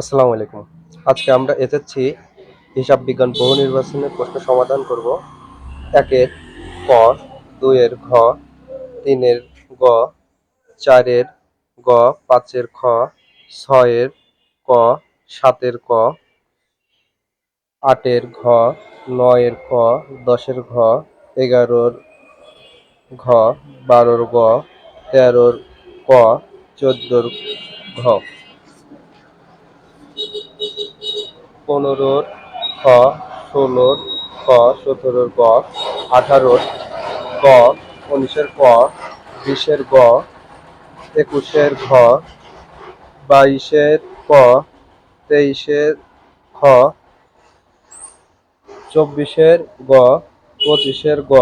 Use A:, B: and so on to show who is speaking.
A: আসসালামু আলাইকুম। আজকে আমরা এসেছি হিসাব বিজ্ঞান বহু নির্বাচনের প্রশ্ন সমাধান করব। ১ এর ক, ২ এর ঘ, ৩ এর গ, ৪ এর গ, ৫ এর খ, ৬ এর ক, ৭ এর ক, ৮ এর ঘ, ৯ এর ক, ১০ এর ঘ, ১১ এর ঘ, ১২ এর গ, ১৩ এর ক, ১৪ এর ঘ, ১৫ খ, ১৬ খ, ১৭ গ, ১৮ গ, ১৯ ক, ২০ গ, ২১ ঘ, ২২ ক, ২৩ খ, ২৪ গ, ২৫ গ,